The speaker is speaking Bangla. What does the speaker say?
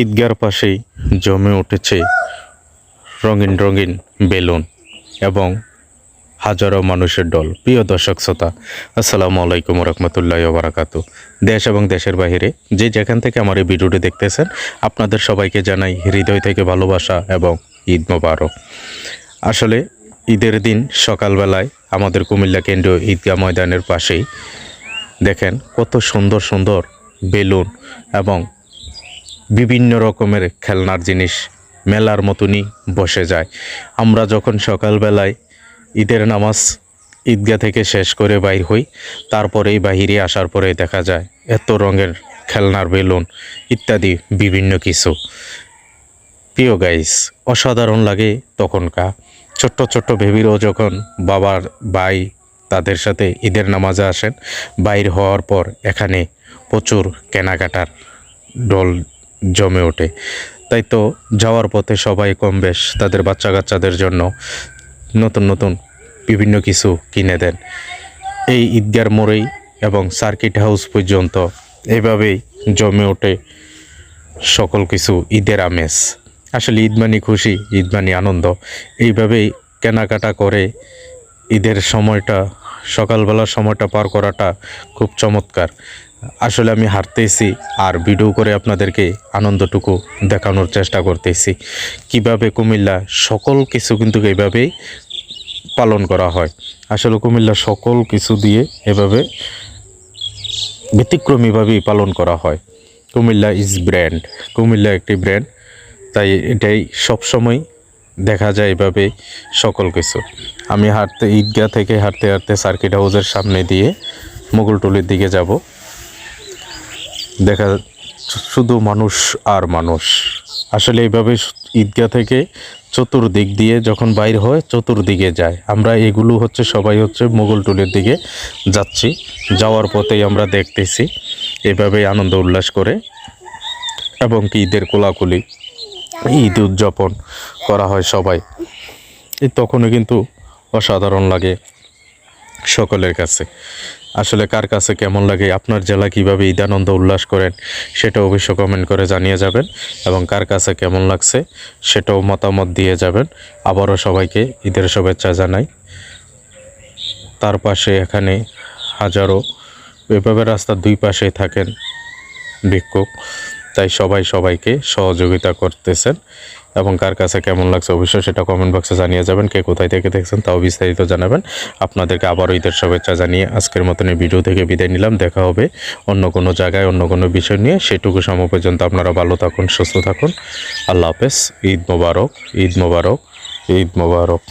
ঈদগার পাশেই জমে উঠেছে রঙিন রঙিন বেলুন এবং হাজারো মানুষের দল। প্রিয় দর্শক শ্রোতা, আসসালামু আলাইকুম রহমতুল্লাহি ওয়া বারাকাতুহু। দেশ এবং দেশের বাইরে যে যেখান থেকে আমার এই ভিডিওটি দেখতেছেন, আপনাদের সবাইকে জানাই হৃদয় থেকে ভালোবাসা এবং ঈদ মোবারক। আসলে ঈদের দিন সকালবেলায় আমাদের কুমিল্লা কেন্দ্রীয় ঈদগাহ ময়দানের পাশেই দেখেন কত সুন্দর সুন্দর বেলুন এবং বিভিন্ন রকমের খেলনার জিনিস মেলার মতনই বসে যায়। আমরা যখন সকালবেলায় ঈদের নামাজ ঈদগাহ থেকে শেষ করে বাইর হই, তারপরেই বাহিরে আসার পরে দেখা যায় এত রঙের খেলনার বেলুন ইত্যাদি বিভিন্ন কিছু। প্রিয় গাইস, অসাধারণ লাগে তখনকার। ছোট্ট ছোট্ট বেবিরও যখন বাবার ভাই তাদের সাথে ঈদের নামাজে আসেন, বাইর হওয়ার পর এখানে প্রচুর কেনাকাটার ঢল জমে ওঠে। তাই তো যাওয়ার পথে সবাই কম বেশ তাদের বাচ্চা কাচ্চাদের জন্য নতুন নতুন বিভিন্ন কিছু কিনে দেন। এই ঈদগার মোড়েই এবং সার্কিট হাউস পর্যন্ত এইভাবেই জমে ওঠে সকল কিছু ঈদের আমেজ। আসলে ঈদ মানে খুশি, ঈদ মানে আনন্দ। এইভাবেই কেনাকাটা করে ঈদের সময়টা, সকালবেলার সময়টা পার করাটা খুব চমৎকার। আসলে আমি হাঁটতেছি আর ভিডিও করে আপনাদেরকে আনন্দটুকু দেখানোর চেষ্টা করতেছি কিভাবে কুমিল্লা সকল কিছু কিন্তু এইভাবেই পালন করা হয়। আসলে কুমিল্লা সকল কিছু দিয়ে এভাবে ব্যতিক্রমীভাবেই পালন করা হয়। কুমিল্লা ইজ ব্র্যান্ড, কুমিল্লা একটি ব্র্যান্ড, তাই এটাই সবসময় দেখা যায় এভাবে সকল কিছু। আমি ঈদগাহ থেকে হাঁটতে হাঁটতে সার্কিট হাউসের সামনে দিয়ে মোগলটুলির দিকে যাব। দেখা শুধু মানুষ আর মানুষ। আসলে এইভাবে ঈদগাহ থেকে চতুর্দিক দিয়ে যখন বাইর হয় চতুর্দিকে যায়। আমরা এগুলো সবাই মোগলটুলির দিকে যাচ্ছি। যাওয়ার পথেই আমরা দেখতেছি এভাবেই আনন্দ উল্লাস করে এবং কি ঈদের কোলাকুলি ঈদ উদযাপন করা হয় সবাই। তখনও কিন্তু অসাধারণ লাগে সকলের কাছে। আসলে কার কাছে কেমন লাগে, আপনার জেলা কীভাবে ঈদ আনন্দ উল্লাস করেন সেটা অবশ্য কমেন্ট করে জানিয়ে যাবেন এবং কার কাছে কেমন লাগছে সেটাও মতামত দিয়ে যাবেন। আবারও সবাইকে ঈদের শুভেচ্ছা জানাই। তার পাশে এখানে হাজারো এভাবে রাস্তার দুই পাশে থাকেন ভিক্ষুক, তাই সবাই সবাইকে সহযোগিতা করতেছেন এবং কার কাছে কেমন লাগছে অবশ্যই সেটা কমেন্ট বক্সে জানিয়ে যাবেন। কে কোথায় থেকে দেখছেন তাও বিস্তারিত জানাবেন। আপনাদেরকে আবারও ঈদের শুভেচ্ছা জানিয়ে আজকের মতন এই ভিডিও থেকে বিদায় নিলাম। দেখা হবে অন্য কোনো জায়গায় অন্য কোনো বিষয় নিয়ে। সেটুকু সময় পর্যন্ত আপনারা ভালো থাকুন, সুস্থ থাকুন। আল্লাহ হাফেজ। ঈদ মোবারক, ঈদ মোবারক, ঈদ মোবারক।